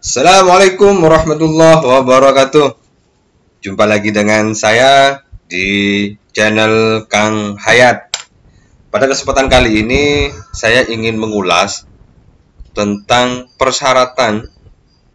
Assalamualaikum warahmatullahi wabarakatuh. Jumpa lagi dengan saya di channel Kang Hayat. Pada kesempatan kali ini saya ingin mengulas tentang persyaratan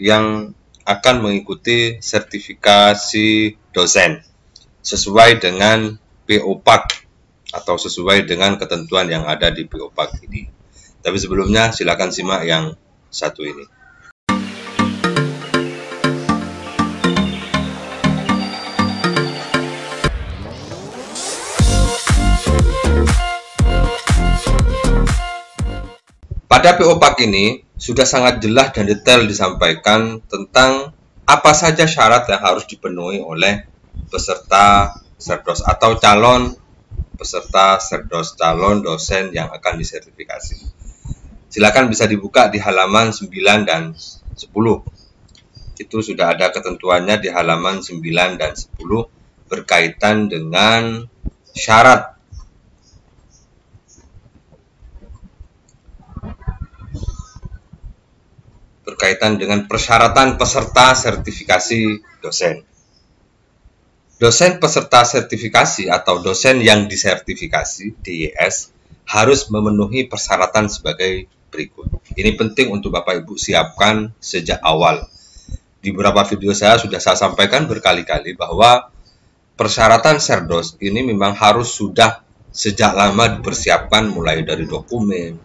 yang akan mengikuti sertifikasi dosen sesuai dengan PO-PAK atau sesuai dengan ketentuan yang ada di PO-PAK ini. Tapi sebelumnya silakan simak yang satu ini. Pada PO-PAK ini sudah sangat jelas dan detail disampaikan tentang apa saja syarat yang harus dipenuhi oleh peserta serdos atau calon peserta serdos, calon dosen yang akan disertifikasi. Silakan bisa dibuka di halaman 9 dan 10. Itu sudah ada ketentuannya di halaman 9 dan 10 berkaitan dengan syarat berkaitan dengan persyaratan peserta sertifikasi dosen. Dosen peserta sertifikasi atau dosen yang disertifikasi DYS harus memenuhi persyaratan sebagai berikut. Ini penting untuk Bapak Ibu siapkan sejak awal. Di beberapa video saya sudah saya sampaikan berkali-kali bahwa persyaratan serdos ini memang harus sudah sejak lama dipersiapkan, mulai dari dokumen,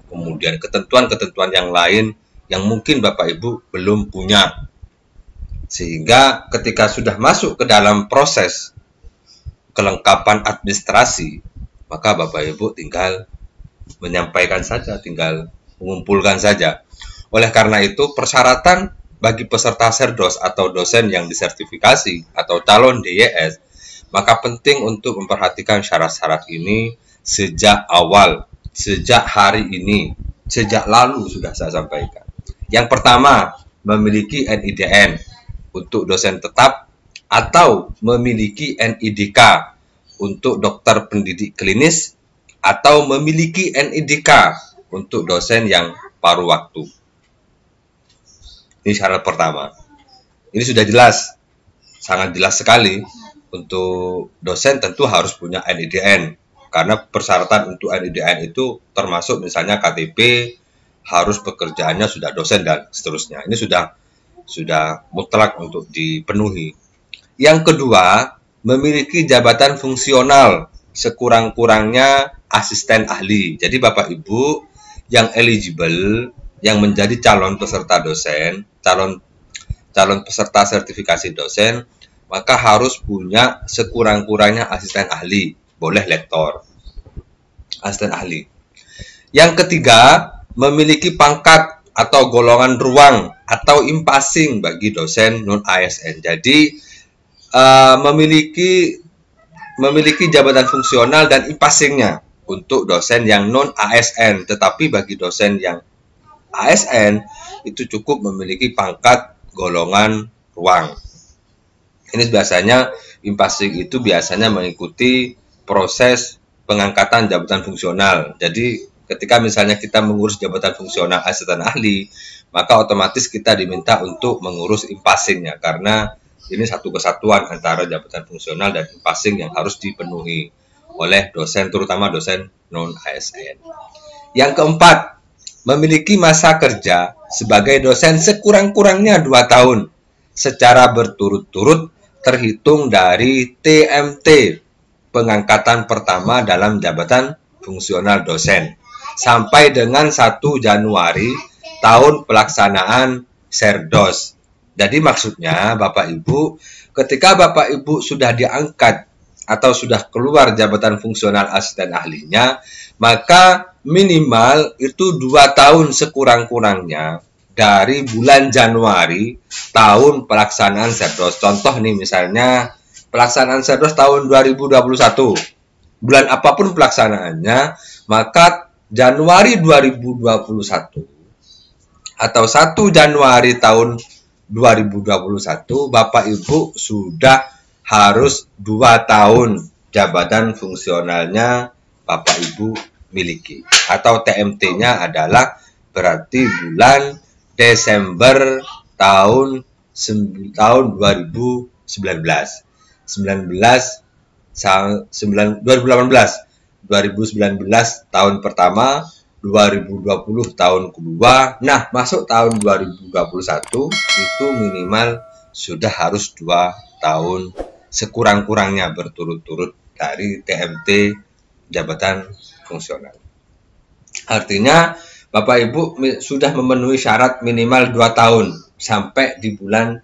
kemudian ketentuan-ketentuan yang lain yang mungkin Bapak Ibu belum punya. Sehingga ketika sudah masuk ke dalam proses kelengkapan administrasi, maka Bapak Ibu tinggal menyampaikan saja, tinggal mengumpulkan saja. Oleh karena itu, persyaratan bagi peserta serdos atau dosen yang disertifikasi atau calon DYS, maka penting untuk memperhatikan syarat-syarat ini sejak awal, sejak hari ini, sejak lalu sudah saya sampaikan. Yang pertama, memiliki NIDN untuk dosen tetap atau memiliki NIDK untuk dokter pendidik klinis atau memiliki NIDK untuk dosen yang paruh waktu. Ini syarat pertama. Ini sudah jelas, sangat jelas sekali. Untuk dosen tentu harus punya NIDN karena persyaratan untuk NIDN itu termasuk misalnya KTP, harus pekerjaannya sudah dosen dan seterusnya. Ini sudah mutlak untuk dipenuhi. Yang kedua, memiliki jabatan fungsional sekurang-kurangnya asisten ahli. Jadi Bapak Ibu yang eligible, yang menjadi calon peserta dosen, calon peserta sertifikasi dosen, maka harus punya sekurang-kurangnya asisten ahli, boleh lektor, asisten ahli. Yang ketiga, memiliki pangkat atau golongan ruang atau impasing bagi dosen non-ASN. Jadi memiliki jabatan fungsional dan impasingnya untuk dosen yang non-ASN. Tetapi bagi dosen yang ASN itu cukup memiliki pangkat golongan ruang. Ini biasanya impasing itu biasanya mengikuti proses pengangkatan jabatan fungsional. Jadi ketika misalnya kita mengurus jabatan fungsional asisten ahli, maka otomatis kita diminta untuk mengurus impasingnya karena ini satu kesatuan antara jabatan fungsional dan impasing yang harus dipenuhi oleh dosen, terutama dosen non-ASN. Yang keempat, memiliki masa kerja sebagai dosen sekurang-kurangnya 2 tahun secara berturut-turut terhitung dari TMT pengangkatan pertama dalam jabatan fungsional dosen sampai dengan 1 Januari tahun pelaksanaan serdos. Jadi maksudnya Bapak Ibu, ketika Bapak Ibu sudah diangkat atau sudah keluar jabatan fungsional asisten ahlinya, maka minimal itu 2 tahun sekurang-kurangnya dari bulan Januari tahun pelaksanaan serdos. Contoh nih misalnya pelaksanaan serdos tahun 2021. Bulan apapun pelaksanaannya, maka Januari 2021 atau 1 Januari tahun 2021 Bapak Ibu sudah harus 2 tahun jabatan fungsionalnya Bapak Ibu miliki. Atau TMT-nya adalah berarti bulan Desember tahun 2019. 2018 tahun pertama, 2020 tahun kedua. Nah, masuk tahun 2021 itu minimal sudah harus 2 tahun sekurang-kurangnya berturut-turut dari TMT jabatan fungsional. Artinya Bapak Ibu sudah memenuhi syarat minimal 2 tahun sampai di bulan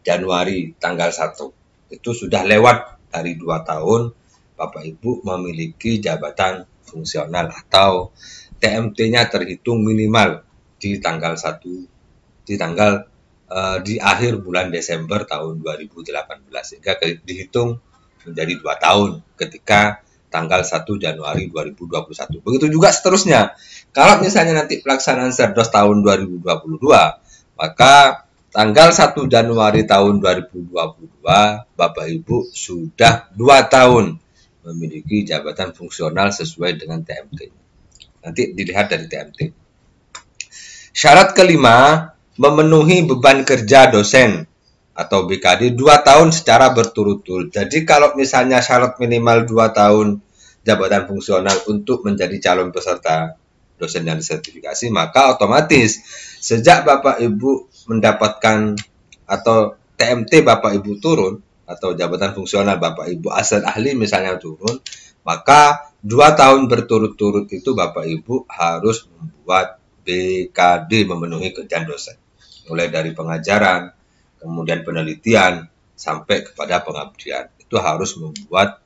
Januari tanggal 1. Itu sudah lewat dari 2 tahun Bapak Ibu memiliki jabatan fungsional atau TMT-nya terhitung minimal di tanggal 1 di akhir bulan Desember tahun 2018 sehingga dihitung menjadi 2 tahun ketika tanggal 1 Januari 2021. Begitu juga seterusnya. Kalau misalnya nanti pelaksanaan Serdos tahun 2022, maka tanggal 1 Januari tahun 2022, Bapak Ibu sudah 2 tahun memiliki jabatan fungsional sesuai dengan TMT. Nanti dilihat dari TMT. Syarat kelima, memenuhi beban kerja dosen atau BKD 2 tahun secara berturut-turut. Jadi kalau misalnya syarat minimal 2 tahun jabatan fungsional untuk menjadi calon peserta dosen yang disertifikasi, maka otomatis sejak Bapak Ibu mendapatkan atau TMT Bapak Ibu turun atau jabatan fungsional Bapak Ibu asal ahli misalnya turun, maka 2 tahun berturut-turut itu Bapak Ibu harus membuat BKD memenuhi kerjaan dosen. Mulai dari pengajaran, kemudian penelitian, sampai kepada pengabdian. Itu harus membuat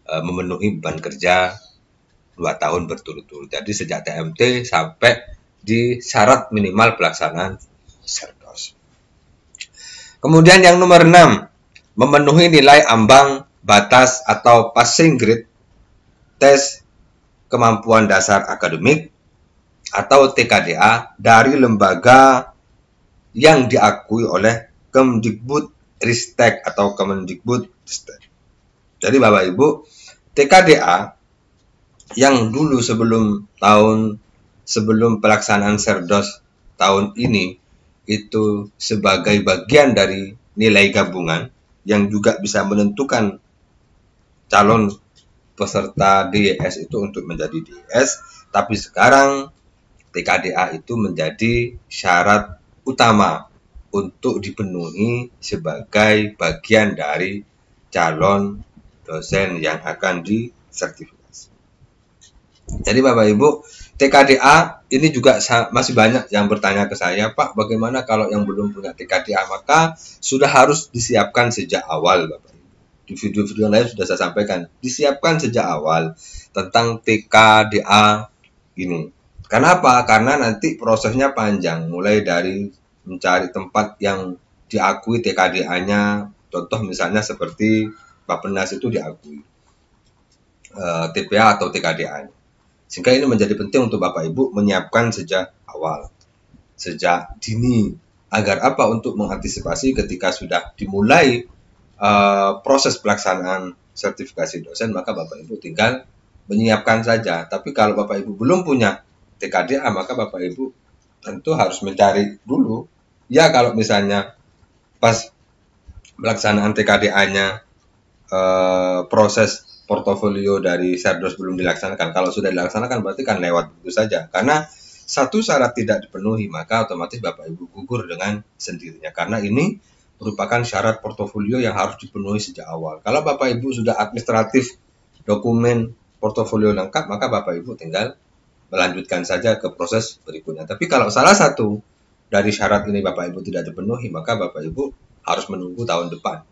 memenuhi beban kerja 2 tahun berturut-turut. Jadi sejak TMT sampai di syarat minimal pelaksanaan Serdos. Kemudian yang nomor 6, memenuhi nilai ambang batas atau passing grade tes kemampuan dasar akademik atau TKDA dari lembaga yang diakui oleh Kemdikbud-Ristek atau Kemendikbud-Ristek. Jadi Bapak Ibu, TKDA yang dulu sebelum pelaksanaan Serdos tahun ini itu sebagai bagian dari nilai gabungan yang juga bisa menentukan calon peserta DYS itu untuk menjadi DYS, tapi sekarang TKDA itu menjadi syarat utama untuk dipenuhi sebagai bagian dari calon dosen yang akan disertifikasi. Jadi Bapak Ibu, TKDA ini juga masih banyak yang bertanya ke saya, Pak, bagaimana kalau yang belum punya TKDA? Maka sudah harus disiapkan sejak awal, Bapak Ibu. Di video-video lain sudah saya sampaikan, disiapkan sejak awal tentang TKDA ini. Kenapa? Karena nanti prosesnya panjang, mulai dari mencari tempat yang diakui TKDA-nya, contoh misalnya seperti Bappenas itu diakui TPA atau TKDA-nya. Sehingga ini menjadi penting untuk Bapak Ibu menyiapkan sejak awal, sejak dini, agar apa? Untuk mengantisipasi ketika sudah dimulai proses pelaksanaan sertifikasi dosen, maka Bapak Ibu tinggal menyiapkan saja. Tapi kalau Bapak Ibu belum punya TKDA, maka Bapak Ibu tentu harus mencari dulu. Ya kalau misalnya pas pelaksanaan TKDA-nya proses portofolio dari Serdos belum dilaksanakan. Kalau sudah dilaksanakan berarti kan lewat begitu saja. Karena satu syarat tidak dipenuhi, maka otomatis Bapak Ibu gugur dengan sendirinya. Karena ini merupakan syarat portofolio yang harus dipenuhi sejak awal. Kalau Bapak Ibu sudah administratif dokumen portofolio lengkap, maka Bapak Ibu tinggal melanjutkan saja ke proses berikutnya. Tapi kalau salah satu dari syarat ini Bapak Ibu tidak dipenuhi, maka Bapak Ibu harus menunggu tahun depan.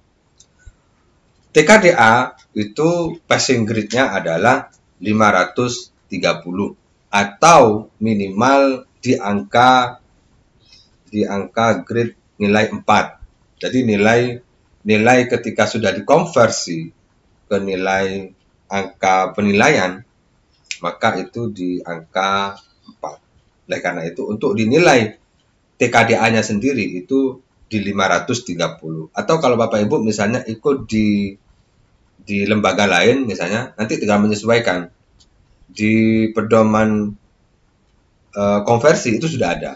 TKDA itu passing grade-nya adalah 530 atau minimal di angka grade nilai 4. Jadi nilai ketika sudah dikonversi ke nilai angka penilaian, maka itu di angka 4. Oleh karena itu untuk dinilai TKDA-nya sendiri itu di 530. Atau kalau Bapak Ibu misalnya ikut di lembaga lain misalnya, nanti tinggal menyesuaikan. Di pedoman konversi itu sudah ada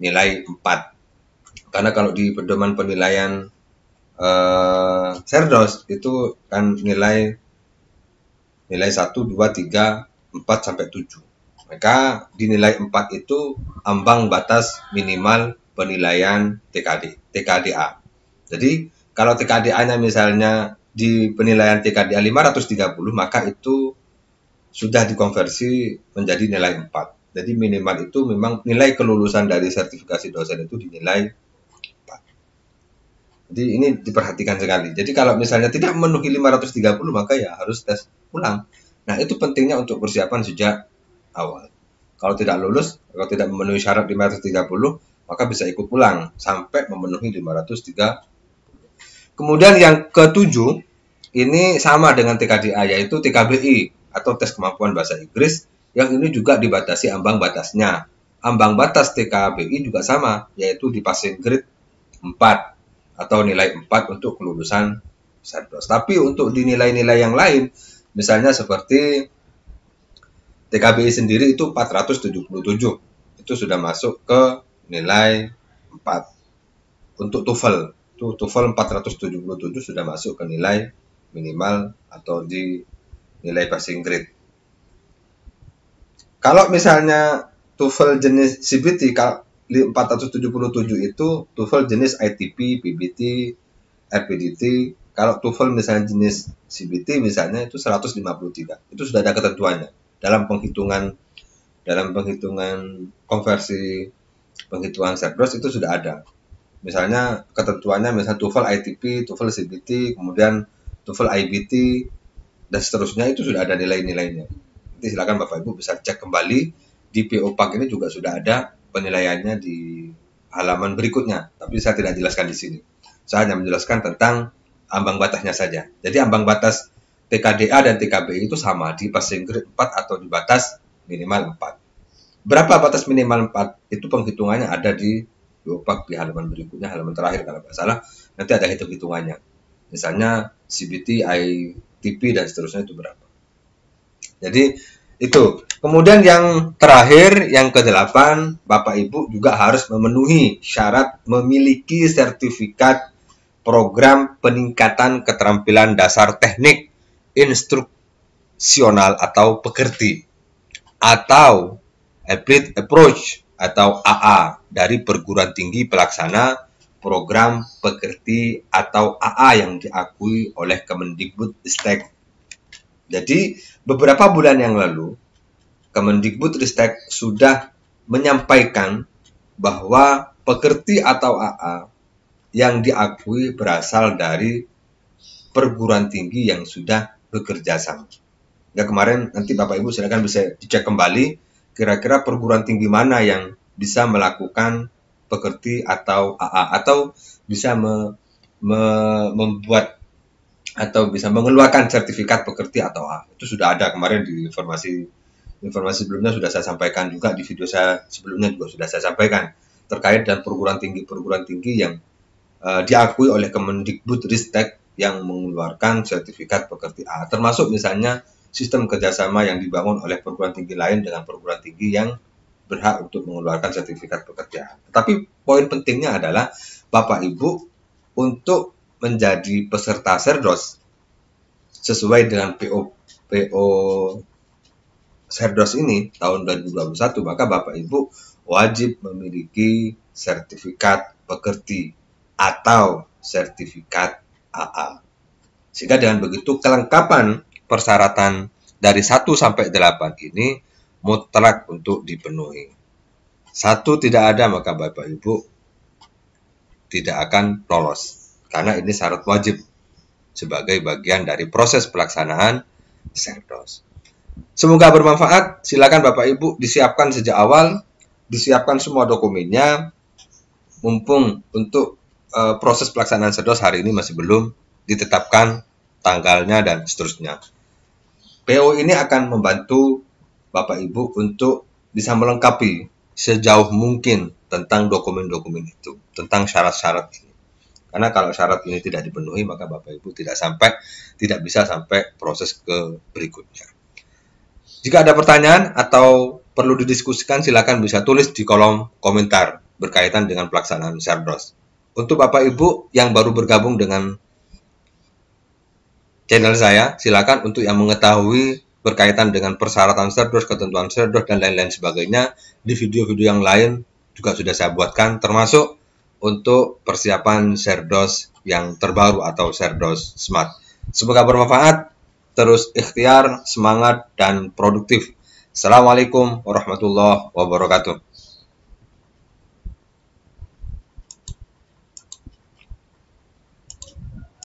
nilai 4 Karena kalau di pedoman penilaian Serdos itu kan nilai 1, 2, 3, 4 sampai 7. Maka di nilai 4 itu ambang batas minimal penilaian TKDA. Jadi kalau TKDA-nya misalnya di penilaian TKDA 530, maka itu sudah dikonversi menjadi nilai 4. Jadi minimal itu memang nilai kelulusan dari sertifikasi dosen itu dinilai 4. Jadi ini diperhatikan sekali. Jadi kalau misalnya tidak memenuhi 530, maka ya harus tes ulang. Nah, itu pentingnya untuk persiapan sejak awal. Kalau tidak lulus, kalau tidak memenuhi syarat 530, maka bisa ikut ulang sampai memenuhi 530. Kemudian yang ketujuh, ini sama dengan TKDA, yaitu TKBI atau tes kemampuan bahasa Inggris, yang ini juga dibatasi ambang batasnya. Ambang batas TKBI juga sama, yaitu di passing grade 4 atau nilai 4 untuk kelulusan Serdos. Tapi untuk di nilai-nilai yang lain, misalnya seperti TKBI sendiri itu 477, itu sudah masuk ke nilai 4. Untuk TOEFL, itu TOEFL 477 sudah masuk ke nilai minimal atau di nilai passing grade. Kalau misalnya TOEFL jenis CBT 477 itu TOEFL jenis ITP, PBT, RPDT. Kalau TOEFL misalnya jenis CBT misalnya itu 153. Itu sudah ada ketentuannya dalam penghitungan konversi penghitungan Serdos itu sudah ada. Misalnya ketentuannya misalnya TOEFL ITP, TOEFL CBT, kemudian TOEFL IBT dan seterusnya itu sudah ada nilai-nilainya. Nanti silakan Bapak Ibu bisa cek kembali di PO Pak ini juga sudah ada penilaiannya di halaman berikutnya, tapi saya tidak jelaskan di sini. Saya hanya menjelaskan tentang ambang batasnya saja. Jadi ambang batas TKDA dan TKBI itu sama di passing grade 4 atau di batas minimal 4. Berapa batas minimal 4? Itu penghitungannya ada di PO Pak di halaman berikutnya, halaman terakhir kalau nggak salah. Nanti ada hitung-hitungannya. Misalnya CBT, ITP dan seterusnya itu berapa. Jadi itu. Kemudian yang terakhir, yang ke-8, Bapak Ibu juga harus memenuhi syarat memiliki sertifikat program peningkatan keterampilan dasar teknik instruksional atau pekerti atau Applied Approach atau AA dari perguruan tinggi pelaksana program pekerti atau AA yang diakui oleh Kemendikbudristek. Jadi beberapa bulan yang lalu Kemendikbudristek sudah menyampaikan bahwa pekerti atau AA yang diakui berasal dari perguruan tinggi yang sudah bekerja sama. Ya kemarin nanti Bapak Ibu silakan bisa dicek kembali kira-kira perguruan tinggi mana yang bisa melakukan pekerti atau AA atau bisa membuat atau bisa mengeluarkan sertifikat pekerti atau AA. Itu sudah ada kemarin di informasi sebelumnya sudah saya sampaikan juga di video saya sebelumnya juga sudah saya sampaikan terkait dengan perguruan tinggi yang diakui oleh Kemendikbudristek yang mengeluarkan sertifikat pekerti A, termasuk misalnya sistem kerjasama yang dibangun oleh perguruan tinggi lain dengan perguruan tinggi yang berhak untuk mengeluarkan sertifikat pekerti A. Tapi poin pentingnya adalah Bapak Ibu untuk menjadi peserta Serdos sesuai dengan PO Serdos ini tahun 2021, maka Bapak Ibu wajib memiliki sertifikat pekerti atau sertifikat AA. Sehingga dengan begitu kelengkapan persyaratan dari 1 sampai 8 ini mutlak untuk dipenuhi. 1 tidak ada maka Bapak Ibu tidak akan lolos. Karena ini syarat wajib sebagai bagian dari proses pelaksanaan Serdos. Semoga bermanfaat. Silakan Bapak Ibu disiapkan sejak awal, disiapkan semua dokumennya, mumpung untuk proses pelaksanaan Serdos hari ini masih belum ditetapkan tanggalnya dan seterusnya. PO ini akan membantu Bapak Ibu untuk bisa melengkapi sejauh mungkin tentang dokumen-dokumen itu, tentang syarat-syarat ini. Karena kalau syarat ini tidak dipenuhi, maka Bapak Ibu tidak bisa sampai proses ke berikutnya. Jika ada pertanyaan atau perlu didiskusikan, silakan bisa tulis di kolom komentar berkaitan dengan pelaksanaan Serdos. Untuk Bapak Ibu yang baru bergabung dengan channel saya, silakan untuk yang mengetahui berkaitan dengan persyaratan ShareDOS, ketentuan ShareDOS, dan lain-lain sebagainya. Di video-video yang lain juga sudah saya buatkan, termasuk untuk persiapan ShareDOS yang terbaru atau ShareDOS Smart. Semoga bermanfaat, terus ikhtiar, semangat, dan produktif. Assalamualaikum warahmatullahi wabarakatuh.